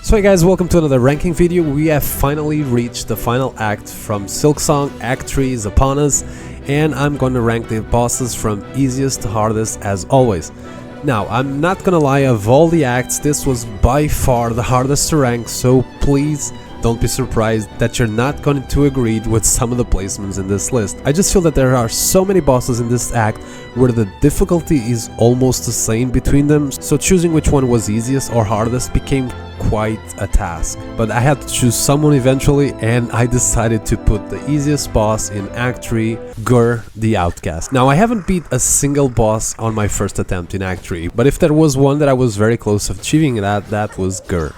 So hey guys, welcome to another ranking video. We have finally reached the final act from Silksong. Act 3 is upon us, and I'm going to rank the bosses from easiest to hardest as always. Now, I'm not gonna lie, of all the acts, this was by far the hardest to rank, so please don't be surprised that you're not going to agree with some of the placements in this list. I just feel that there are so many bosses in this act where the difficulty is almost the same between them, so choosing which one was easiest or hardest became quite a task. But I had to choose someone eventually, and I decided to put the easiest boss in Act 3, Gurr The Outcast. Now, I haven't beat a single boss on my first attempt in Act 3, but if there was one that I was very close of achieving, that was Gurr.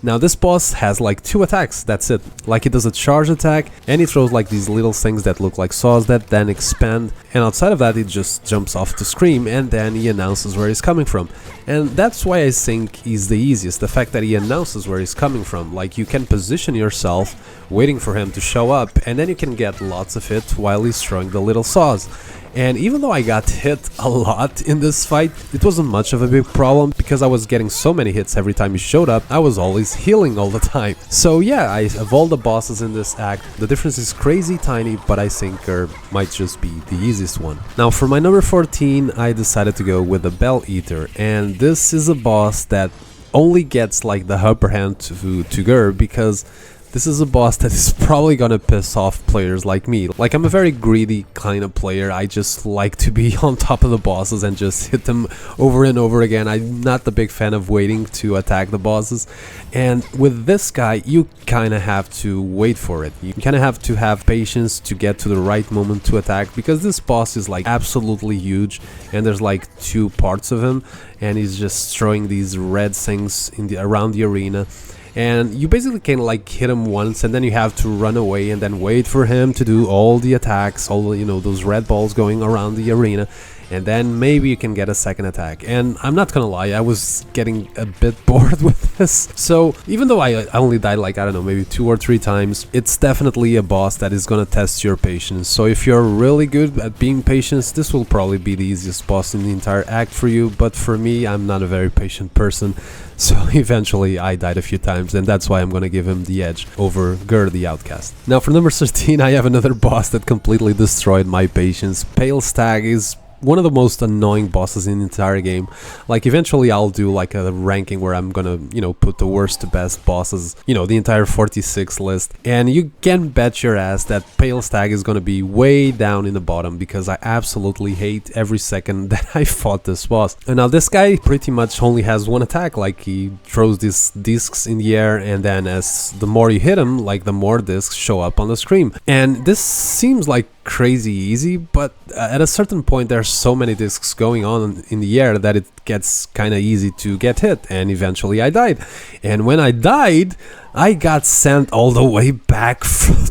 Now this boss has like 2 attacks, that's it. Like, he does a charge attack and he throws like these little things that look like saws that then expand, and outside of that he just jumps off to scream and then he announces where he's coming from. And that's why I think he's the easiest, the fact that he announces where he's coming from. Like, you can position yourself waiting for him to show up, and then you can get lots of hit while he's throwing the little saws. And even though I got hit a lot in this fight, it wasn't much of a big problem because I was getting so many hits every time he showed up. I was always healing all the time. So yeah, of all the bosses in this act, the difference is crazy tiny, but I think Gurr might just be the easiest one. Now for my number 14, I decided to go with the Bell Eater, and this is a boss that only gets like the upper hand to Gurr because this is a boss that is probably gonna piss off players like me. Like, I'm a very greedy kind of player. I just like to be on top of the bosses and just hit them over and over again. I'm not the big fan of waiting to attack the bosses. And with this guy, you kind of have to wait for it. You kind of have to have patience to get to the right moment to attack, because this boss is like absolutely huge and there's like 2 parts of him, and he's just throwing these red things around the arena. And you basically can like hit him once and then you have to run away and then wait for him to do all the attacks, all the, those red balls going around the arena, and then maybe you can get a second attack. And I'm not gonna lie, I was getting a bit bored with this. So even though I only died like, I don't know, maybe 2 or 3 times, it's definitely a boss that is gonna test your patience. So if you're really good at being patient, this will probably be the easiest boss in the entire act for you. But for me, I'm not a very patient person, so eventually I died a few times, and that's why I'm gonna give him the edge over Gurr The Outcast. Now for number 13, I have another boss that completely destroyed my patience. Palestag is one of the most annoying bosses in the entire game. Like, eventually I'll do like a ranking where I'm gonna, put the worst to best bosses, the entire 46 list. And you can bet your ass that Palestag is gonna be way down in the bottom, because I absolutely hate every second that I fought this boss. And now this guy pretty much only has one attack. Like, he throws these discs in the air, and then as the more you hit him, like the more discs show up on the screen. And this seems like crazy easy, but at a certain point there's so many discs going on in the air that it gets kind of easy to get hit, and eventually I died. And when I died, I got sent all the way back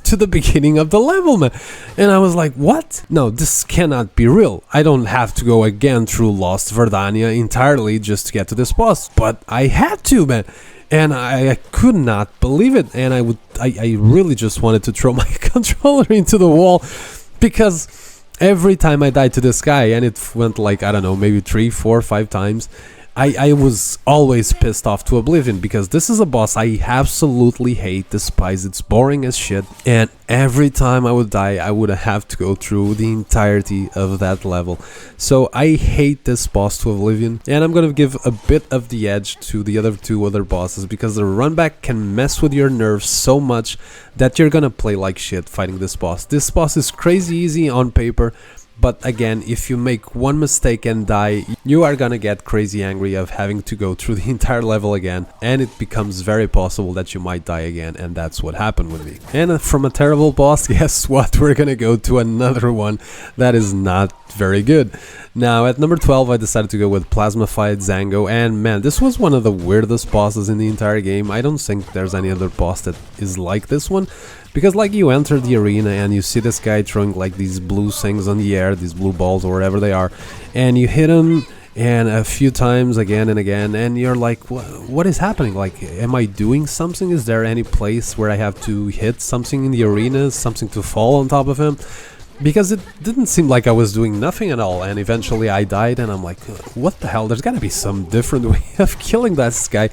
to the beginning of the level, man. And I was like, what? No, this cannot be real. I don't have to go again through Lost Verdania entirely just to get to this boss, but I had to, man. And I could not believe it, and I really just wanted to throw my controller into the wall, because every time I died to this guy, and it went like, I don't know, maybe 3, 4, 5 times, I was always pissed off to oblivion, because this is a boss I absolutely hate, despise, it's boring as shit, and every time I would die, I would have to go through the entirety of that level. So I hate this boss to oblivion, and I'm gonna give a bit of the edge to the other 2 other bosses, because the run back can mess with your nerves so much that you're gonna play like shit fighting this boss. This boss is crazy easy on paper, but again, if you make one mistake and die, you are gonna get crazy angry of having to go through the entire level again, and it becomes very possible that you might die again, and that's what happened with me. And from a terrible boss, guess what? We're gonna go to another one that is not very good. Now at number 12, I decided to go with Plasmified Zango, and man, this was one of the weirdest bosses in the entire game. I don't think there's any other boss that is like this one, because like, you enter the arena and you see this guy throwing like these blue things on the air, these blue balls or whatever they are, and you hit him and a few times again and again, and you're like, what is happening? Like, am I doing something? Is there any place where I have to hit something in the arena, something to fall on top of him? Because it didn't seem like I was doing nothing at all, and eventually I died, and I'm like, what the hell? There's gotta be some different way of killing this guy.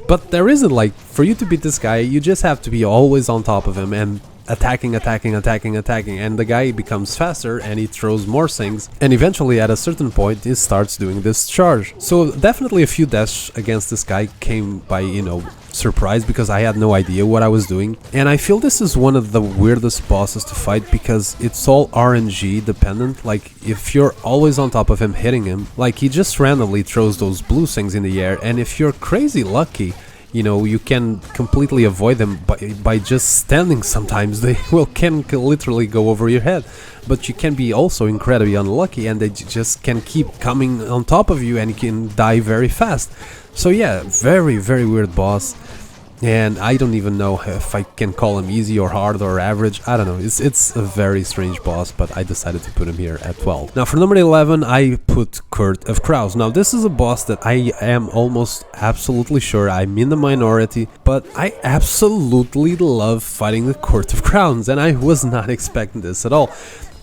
But there isn't, like, for you to beat this guy, you just have to be always on top of him and attacking, and the guy becomes faster and he throws more things, and eventually at a certain point he starts doing this charge. So definitely a few deaths against this guy came by, you know, surprise, because I had no idea what I was doing. And I feel this is one of the weirdest bosses to fight, because it's all RNG dependent. Like, if you're always on top of him hitting him, like, he just randomly throws those blue things in the air, and if you're crazy lucky, you know, you can completely avoid them by just standing. Sometimes they can literally go over your head, but you can be also incredibly unlucky and they just can keep coming on top of you and you can die very fast. So yeah, very weird boss, and I don't even know if I can call him easy or hard or average. I don't know, it's a very strange boss, but I decided to put him here at 12. Now for number 11 I put Gurr The Outcast. Now this is a boss that I am almost absolutely sure I'm in the minority, but I absolutely love fighting the Gurr The Outcast, and I was not expecting this at all.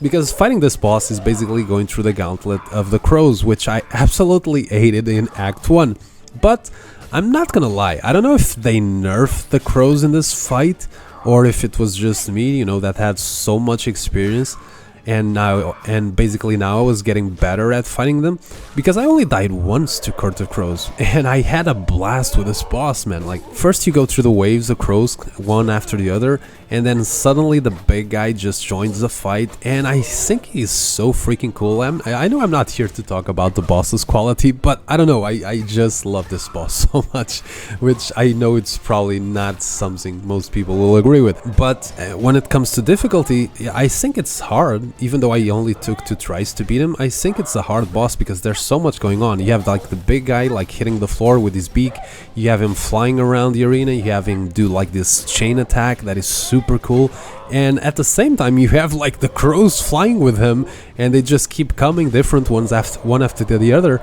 Because fighting this boss is basically going through the gauntlet of the crows, which I absolutely hated in Act 1. But I'm not gonna lie, I don't know if they nerfed the crows in this fight, or if it was just me, you know, that had so much experience, and basically now I was getting better at fighting them, because I only died once to Gurr The Outcast, and I had a blast with this boss, man. Like, first you go through the waves of crows, one after the other, and then suddenly the big guy just joins the fight, and I think he's so freaking cool. I know I'm not here to talk about the boss's quality, but I don't know, I just love this boss so much, which I know it's probably not something most people will agree with. But when it comes to difficulty, I think it's hard. Even though I only took 2 tries to beat him, I think it's a hard boss because there's so much going on. You have like the big guy like hitting the floor with his beak, you have him flying around the arena, you have him do like this chain attack that is super cool, and at the same time you have like the crows flying with him, and they just keep coming, different ones one after the other.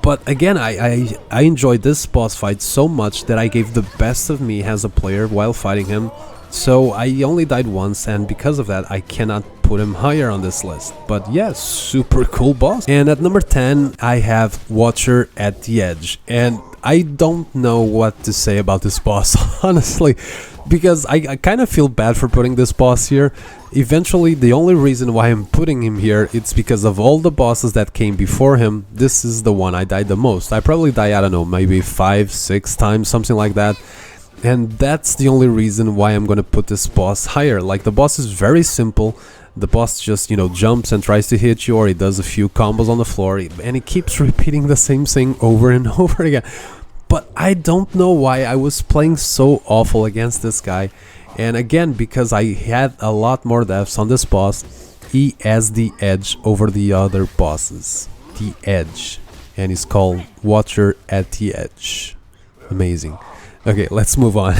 But again, I enjoyed this boss fight so much that I gave the best of me as a player while fighting him. So I only died once, and because of that I cannot put him higher on this list. But yeah, super cool boss. And at number 10 I have Watcher at the Edge, and I don't know what to say about this boss honestly, because I kind of feel bad for putting this boss here. Eventually, the only reason why I'm putting him here, it's because of all the bosses that came before him, this is the one I died the most. I probably died, I don't know, maybe 5-6 times, something like that. And that's the only reason why I'm gonna put this boss higher. Like, the boss is very simple. The boss just, you know, jumps and tries to hit you, or he does a few combos on the floor, and he keeps repeating the same thing over and over again. But I don't know why I was playing so awful against this guy. And again, because I had a lot more deaths on this boss, he has the edge over the other bosses. The edge. And he's called Watcher at the Edge. Amazing. Okay, let's move on.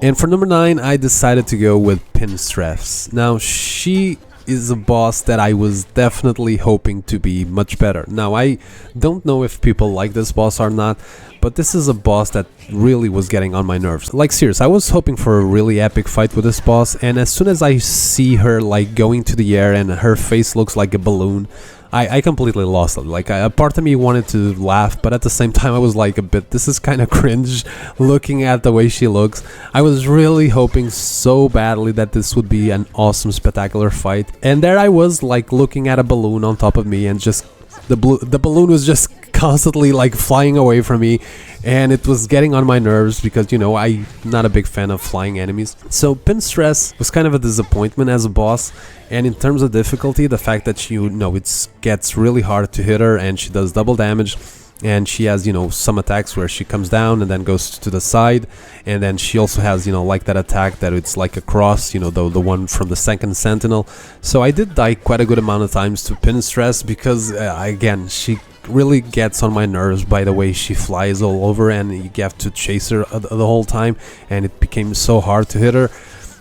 And for number 9, I decided to go with Pinstress. Now, she is a boss that I was definitely hoping to be much better. Now, I don't know if people like this boss or not, but this is a boss that really was getting on my nerves. Like, serious, I was hoping for a really epic fight with this boss, and as soon as I see her like going to the air and her face looks like a balloon, I completely lost it. Like, a part of me wanted to laugh, but at the same time I was like this is kind of cringe looking at the way she looks. I was really hoping so badly that this would be an awesome, spectacular fight, and there I was like looking at a balloon on top of me, and just the balloon was just constantly like flying away from me, and it was getting on my nerves because, you know, I'm not a big fan of flying enemies. So Pinstress was kind of a disappointment as a boss, and in terms of difficulty, the fact that you know it gets really hard to hit her, and she does double damage, and she has, you know, some attacks where she comes down and then goes to the side, and then she also has, you know, like that attack that it's like a cross, you know, the one from the second sentinel. So I did die quite a good amount of times to Pinstress because again, she really gets on my nerves by the way she flies all over, and you have to chase her the whole time, and it became so hard to hit her.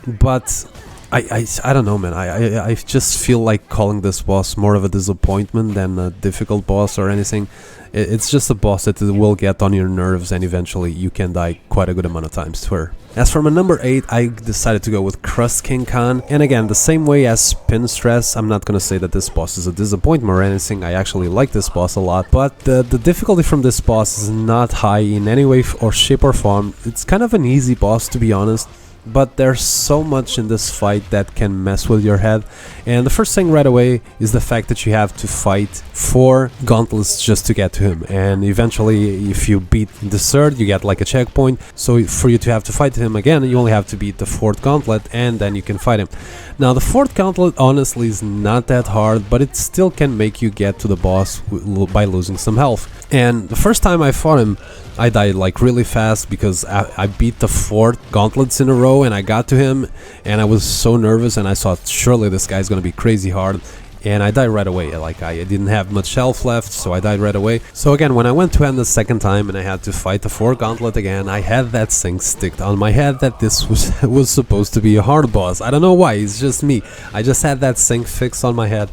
But I don't know, man. I just feel like calling this boss more of a disappointment than a difficult boss or anything. It's just a boss that will get on your nerves, and eventually you can die quite a good amount of times to her. As for my number 8, I decided to go with Crust King Khan, and again, the same way as Pinstress. I'm not gonna say that this boss is a disappointment or anything, I actually like this boss a lot, but the difficulty from this boss is not high in any way or shape or form. It's kind of an easy boss, to be honest, but there's so much in this fight that can mess with your head. And the first thing right away is the fact that you have to fight 4 gauntlets just to get to him, and eventually if you beat the 3rd you get like a checkpoint, so for you to have to fight him again you only have to beat the 4th gauntlet and then you can fight him. Now the 4th gauntlet honestly is not that hard, but it still can make you get to the boss by losing some health. And the first time I fought him I died like really fast because I beat the 4 gauntlets in a row and I got to him, and I was so nervous and I thought surely this guy's gonna be crazy hard, and I died right away. Like I didn't have much health left, so I died right away. So again, when I went to end the second time and I had to fight the 4 gauntlet again, I had that thing sticked on my head that this was supposed to be a hard boss. I don't know why, it's just me. I just had that thing fixed on my head,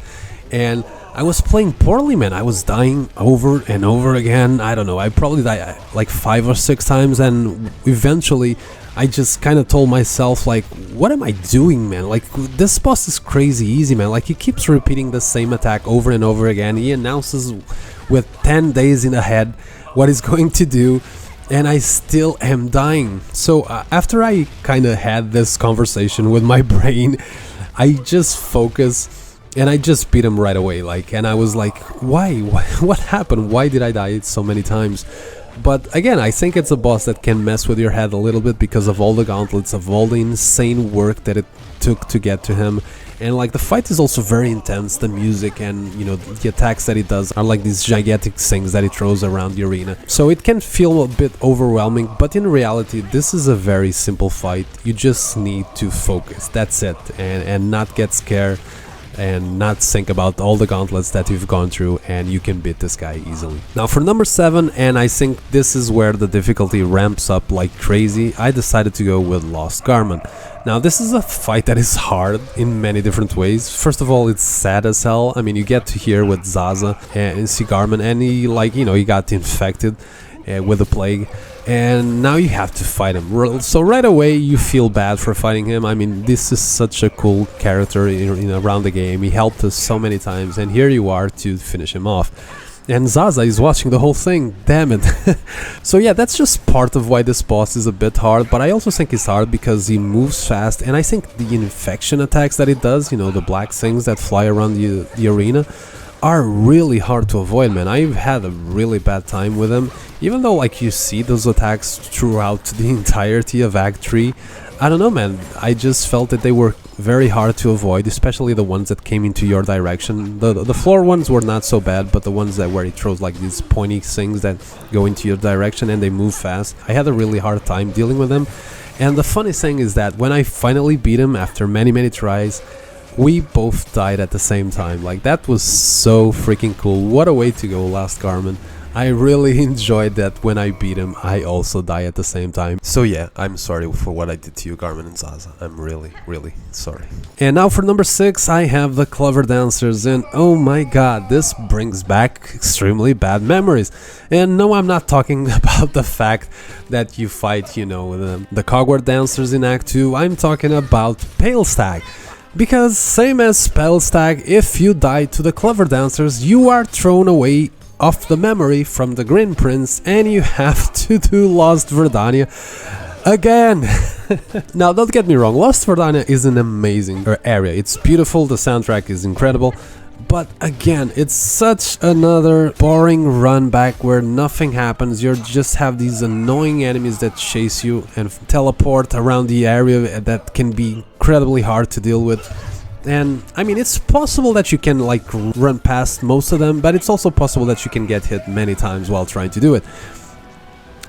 and I was playing poorly, man. I was dying over and over again. I don't know, I probably died like 5 or 6 times, and eventually I just kind of told myself like, what am I doing, man? Like, this boss is crazy easy, man. Like, he keeps repeating the same attack over and over again. He announces with 10 days in ahead what he's going to do, and I still am dying. So after I kind of had this conversation with my brain, I just focused and I just beat him right away, like, and I was like, why? What happened? Why did I die so many times? But again, I think it's a boss that can mess with your head a little bit because of all the gauntlets, of all the insane work that it took to get to him. And like, the fight is also very intense. The music and, you know, the attacks that he does are like these gigantic things that he throws around the arena. So it can feel a bit overwhelming, but in reality this is a very simple fight. You just need to focus, that's it, and not get scared and not think about all the gauntlets that you've gone through, and you can beat this guy easily. Now for number 7, and I think this is where the difficulty ramps up like crazy, I decided to go with Lost Garmond. Now this is a fight that is hard in many different ways. First of all, it's sad as hell. I mean, you get to here with Zaza and see Garmond, and he, like, you know, he got infected with the plague, and now you have to fight him. So right away you feel bad for fighting him. I mean, this is such a cool character in around the game. He helped us so many times, and here you are to finish him off. And Zaza is watching the whole thing, damn it. So yeah, that's just part of why this boss is a bit hard, but I also think it's hard because he moves fast, and I think the infection attacks that he does, you know, the black things that fly around the arena, are really hard to avoid, man. I've had a really bad time with them, even though, like, you see those attacks throughout the entirety of Act 3. I don't know, man, I just felt that they were very hard to avoid, especially the ones that came into your direction. The floor ones were not so bad, but the ones that where he throws like these pointy things that go into your direction and they move fast, I had a really hard time dealing with them. And the funny thing is that when I finally beat him after many tries, we both died at the same time. Like, that was so freaking cool. What a way to go, Lost Garmond. I really enjoyed that when I beat him, I also die at the same time. So yeah, I'm sorry for what I did to you, Garmond and Zaza. I'm really sorry. And now for number 6, I have the Clover Dancers, and oh my god, this brings back extremely bad memories. And no, I'm not talking about the fact that you fight, you know, the Clover Dancers in Act 2. I'm talking about Palestag. Because same as Palestag, if you die to the Clover Dancers, you are thrown away off the memory from the Green Prince, and you have to do Lost Verdania again. Now don't get me wrong, Lost Verdania is an amazing area. It's beautiful, the soundtrack is incredible, but again, it's such another boring run back where nothing happens. You just have these annoying enemies that chase you and teleport around the area that can be incredibly hard to deal with. And I mean, it's possible that you can like run past most of them, but it's also possible that you can get hit many times while trying to do it.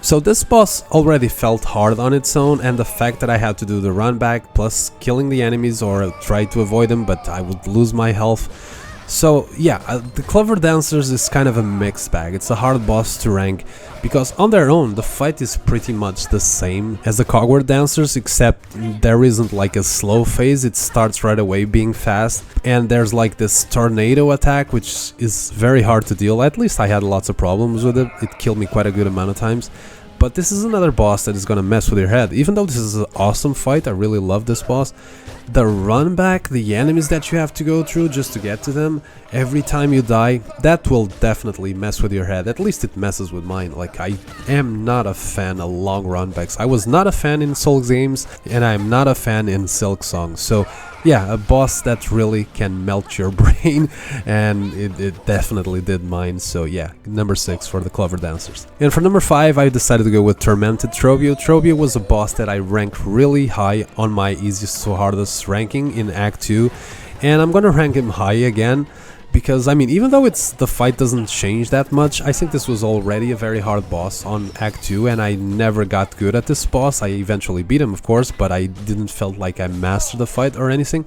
So this boss already felt hard on its own, and the fact that I had to do the run back plus killing the enemies or try to avoid them, but I would lose my health, So yeah, the Clover Dancers is kind of a mixed bag. It's a hard boss to rank because on their own the fight is pretty much the same as the Clover Dancers, except there isn't like a slow phase. It starts right away being fast, and there's like this tornado attack which is very hard to deal. At least I had lots of problems with it. It killed me quite a good amount of times. But this is another boss that is gonna mess with your head. Even though this is an awesome fight, I really love this boss. The run back, the enemies that you have to go through just to get to them, every time you die, that will definitely mess with your head. At least it messes with mine. Like, I am not a fan of long run backs. I was not a fan in Souls games, and I am not a fan in Silksong. So yeah, a boss that really can melt your brain, and it definitely did mine. So yeah, number 6 for the Clover Dancers. And for number 5, I decided to go with Tormented Trobbio. Trobbio was a boss that I ranked really high on my easiest to hardest ranking in Act 2, and I'm gonna rank him high again. Because, I mean, even though the fight doesn't change that much, I think this was already a very hard boss on Act 2, and I never got good at this boss. I eventually beat him, of course, but I didn't felt like I mastered the fight or anything.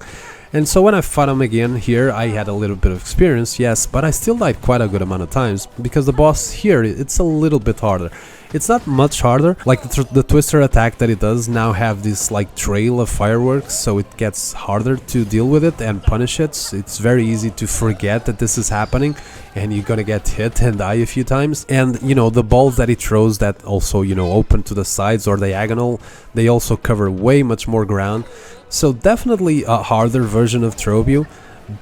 And so when I fought him again here, I had a little bit of experience, yes, but I still died quite a good amount of times, because the boss here, it's a little bit harder. It's not much harder, like the twister attack that it does now have this like trail of fireworks, so it gets harder to deal with it and punish it. It's very easy to forget that this is happening, and you're gonna get hit and die a few times. And you know, the balls that it throws that also, you know, open to the sides or diagonal, they also cover way much more ground. So definitely a harder version of Trobbio.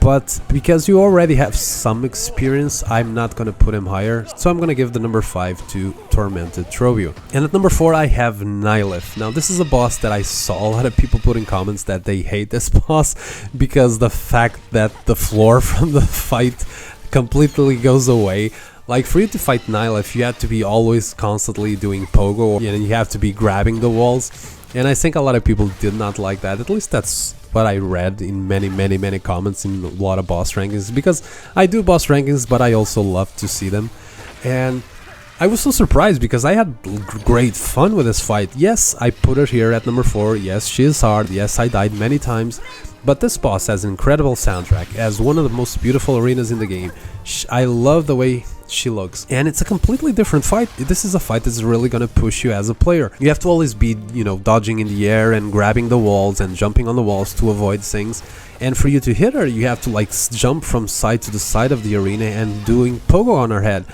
But because you already have some experience, I'm not gonna put him higher, so I'm gonna give the number 5 to Tormented Trobbio. And at number 4 I have Nyleth. Now this is a boss that I saw a lot of people put in comments that they hate this boss because the fact that the floor from the fight completely goes away. Like, for you to fight Nyleth, you have to be always constantly doing pogo, and you have to be grabbing the walls. And I think a lot of people did not like that. At least that's what I read in many comments in a lot of boss rankings, because I do boss rankings, but I also love to see them. And I was so surprised because I had great fun with this fight. Yes, I put her here at number 4. Yes, she is hard. Yes, I died many times. But this boss has an incredible soundtrack, as one of the most beautiful arenas in the game. I love the way she looks, and it's a completely different fight. This is a fight that's really gonna push you as a player. You have to always be, you know, dodging in the air and grabbing the walls and jumping on the walls to avoid things. And for you to hit her, you have to like jump from side to the side of the arena and doing pogo on her head.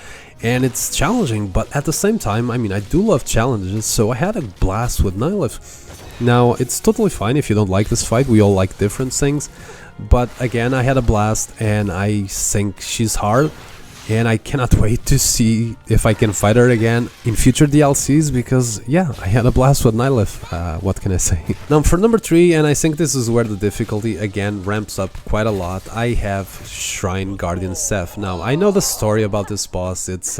And it's challenging, but at the same time, I mean, I do love challenges, so I had a blast with Nyleth. Now, it's totally fine if you don't like this fight. We all like different things. But again, I had a blast, and I think she's hard. And I cannot wait to see if I can fight her again in future DLCs, because yeah, I had a blast with Nyleth. What can I say? Now for number 3, and I think this is where the difficulty again ramps up quite a lot, I have Shrine Guardian Seth. Now I know the story about this boss. It's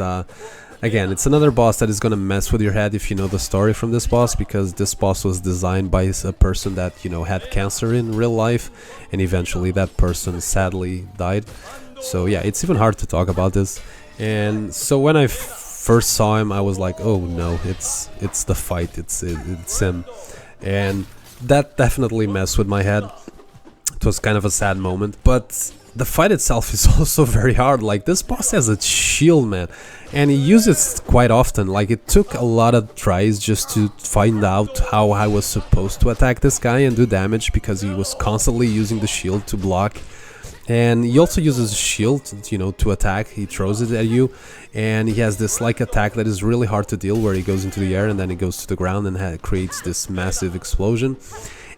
again, it's another boss that is gonna mess with your head if you know the story from this boss, because this boss was designed by a person that, you know, had cancer in real life, and eventually that person sadly died. So yeah, it's even hard to talk about this. And so when I first saw him, I was like, oh no, it's the fight, it's him. And that definitely messed with my head. It was kind of a sad moment, but the fight itself is also very hard. Like, this boss has a shield, man, and he uses it quite often. Like, it took a lot of tries just to find out how I was supposed to attack this guy and do damage, because he was constantly using the shield to block. And he also uses a shield, you know, to attack. He throws it at you, and he has this like attack that is really hard to deal, where he goes into the air and then he goes to the ground and creates this massive explosion.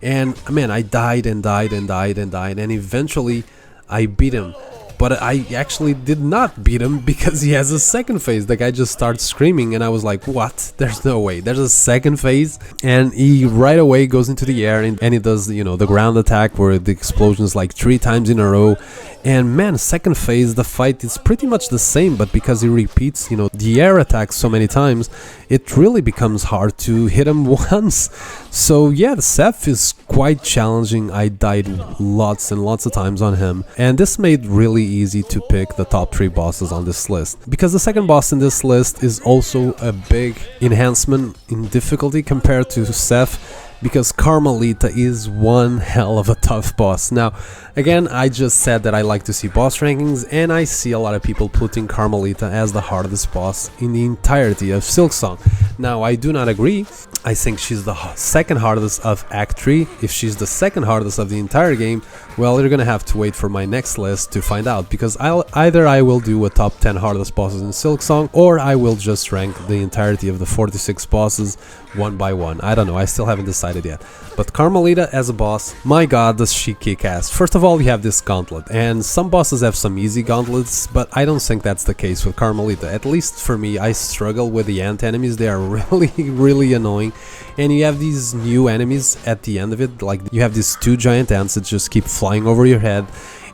And man, I died and died and died and died, and eventually I beat him. But I actually did not beat him, because he has a second phase. The guy just starts screaming, and I was like, what? There's no way. There's a second phase. And he right away goes into the air, and he does, you know, the ground attack where the explosion is like 3 times in a row. And man, second phase, the fight is pretty much the same, but because he repeats, you know, the air attacks so many times, it really becomes hard to hit him once. So yeah, the Seth is quite challenging. I died lots and lots of times on him, and this made really easy to pick the top 3 bosses on this list, because the second boss in this list is also a big enhancement in difficulty compared to Seth. because Karmelita is one hell of a tough boss. Now, again, I just said that I like to see boss rankings, and I see a lot of people putting Karmelita as the hardest boss in the entirety of Silksong. Now, I do not agree. I think she's the second hardest of Act 3. If she's the second hardest of the entire game, well, you're gonna have to wait for my next list to find out, because either I will do a top 10 hardest bosses in Silksong, or I will just rank the entirety of the 46 bosses one by one. I don't know, I still haven't decided yet. But Karmelita as a boss, my god, does she kick ass. First of all, you have this gauntlet, and some bosses have some easy gauntlets, but I don't think that's the case with Karmelita. At least for me, I struggle with the ant enemies. They are really annoying. And you have these new enemies at the end of it, like you have these two giant ants that just keep flying over your head,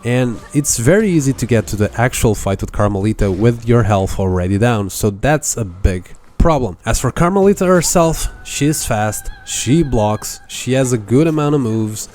and it's very easy to get to the actual fight with Karmelita with your health already down, so that's a big problem. As for Karmelita herself, she is fast, she blocks, she has a good amount of moves,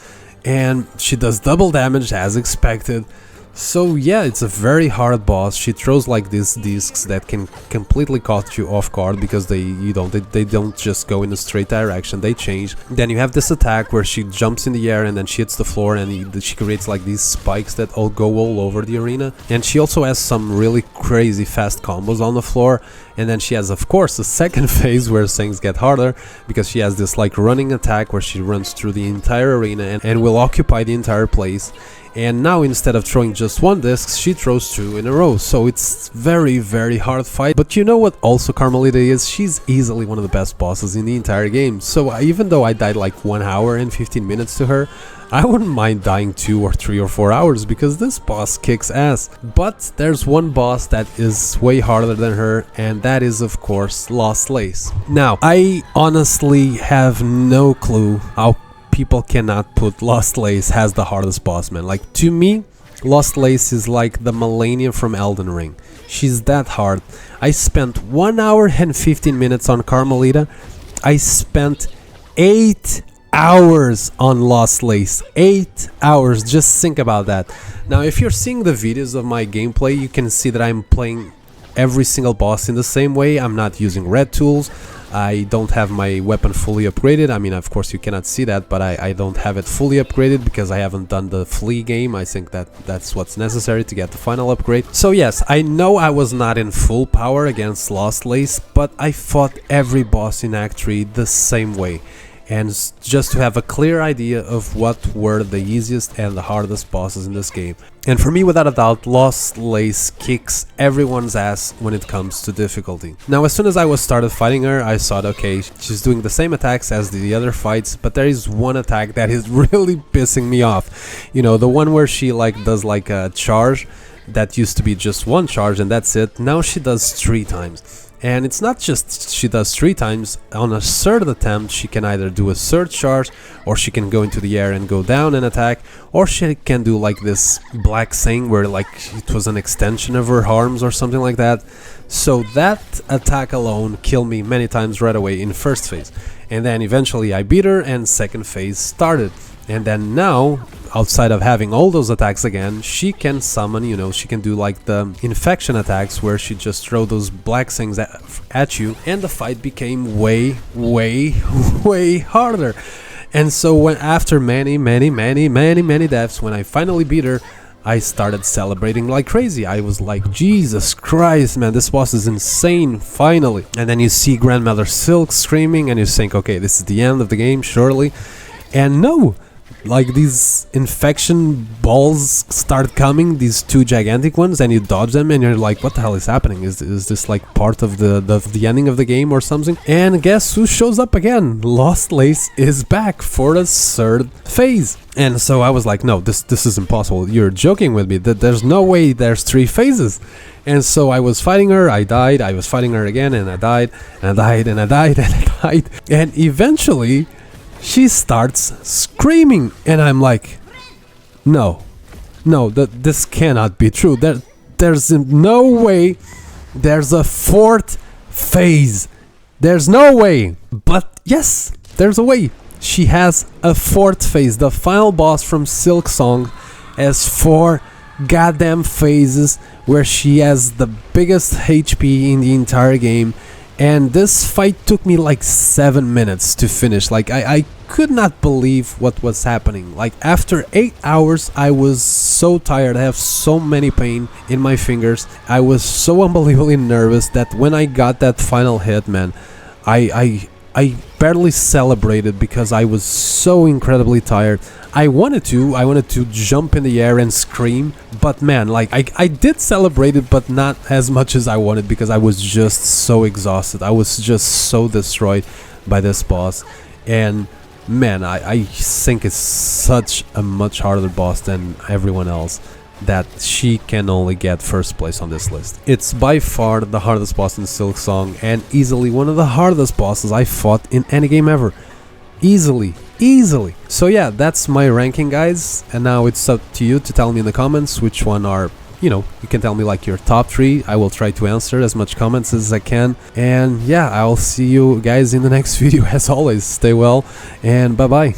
and she does double damage as expected. So yeah, it's a very hard boss. She throws like these discs that can completely caught you off guard, because they don't just go in a straight direction, they change. Then you have this attack where she jumps in the air and then she hits the floor, and she creates like these spikes that all go all over the arena. And she also has some really crazy fast combos on the floor. And then she has, of course, a second phase where things get harder, because she has this like running attack where she runs through the entire arena and will occupy the entire place. And now, instead of throwing just one disc, she throws two in a row. So it's very hard fight. But you know what also Karmelita is? She's easily one of the best bosses in the entire game. So even though I died like 1 hour and 15 minutes to her, I wouldn't mind dying 2 or 3 or 4 hours, because this boss kicks ass. But there's one boss that is way harder than her, and that is, of course, Lost Lace. Now, I honestly have no clue how people cannot put Lost Lace as the hardest boss, man. Like, to me, Lost Lace is like the Millennium from Elden Ring. She's that hard. I spent 1 hour and 15 minutes on Karmelita. I spent 8 hours on Lost Lace. 8 hours, just think about that. Now, if you're seeing the videos of my gameplay, you can see that I'm playing every single boss in the same way. I'm not using red tools. I don't have my weapon fully upgraded. I mean, of course you cannot see that, but I don't have it fully upgraded because I haven't done the flea game. I think that's what's necessary to get the final upgrade. So yes, I know I was not in full power against Lost Lace, but I fought every boss in Act 3 the same way. And just to have a clear idea of what were the easiest and the hardest bosses in this game. And for me, without a doubt, Lost Lace kicks everyone's ass when it comes to difficulty. Now, as soon as I started fighting her, I thought, okay, she's doing the same attacks as the other fights, but there is one attack that is really pissing me off. You know, the one where she like does like a charge that used to be just one charge and that's it. Now she does 3 times. And it's not just she does 3 times. On a third attempt, she can either do a third charge, or she can go into the air and go down and attack, or she can do like this black thing where like it was an extension of her arms or something like that. So that attack alone killed me many times right away in first phase. And then eventually I beat her and second phase started. And then now, outside of having all those attacks again, she can summon, you know, she can do like the infection attacks where she just throw those black things at you, and the fight became way harder. And so when after many deaths, when I finally beat her, I started celebrating like crazy. I was like, Jesus Christ, man, this boss is insane, finally. And then you see Grandmother Silk screaming and you think, okay, this is the end of the game, surely. And no! Like, these infection balls start coming, these 2 gigantic ones, and you dodge them and you're like, what the hell is happening? Is this like part of the ending of the game or something? And guess who shows up again? Lost Lace is back for the 3rd phase. And so I was like, no, this is impossible. You're joking with me. There's no way there's 3 phases. And so I was fighting her, I died, I was fighting her again, and I died, and I died, and I died, and I died. And eventually she starts screaming, and I'm like, no, this cannot be true. There's no way there's a 4th phase. There's no way. But yes, there's a way. She has a 4th phase. The final boss from Silksong has 4 goddamn phases where she has the biggest HP in the entire game. And this fight took me like 7 minutes to finish. Like I could not believe what was happening. Like after 8 hours I was so tired. I have so many pain in my fingers. I was so unbelievably nervous that when I got that final hit, man, I barely celebrated because I was so incredibly tired. I wanted to jump in the air and scream, but man, like I did celebrate it, but not as much as I wanted because I was just so exhausted. I was just so destroyed by this boss, and man, I think it's such a much harder boss than everyone else that she can only get first place on this list. It's by far the hardest boss in Silksong and easily one of the hardest bosses I fought in any game ever. Easily. So yeah, that's my ranking, guys, and now it's up to you to tell me in the comments which one are, you know, you can tell me like your top 3. I will try to answer as much comments as I can, and yeah, I'll see you guys in the next video. As always, stay well and bye bye.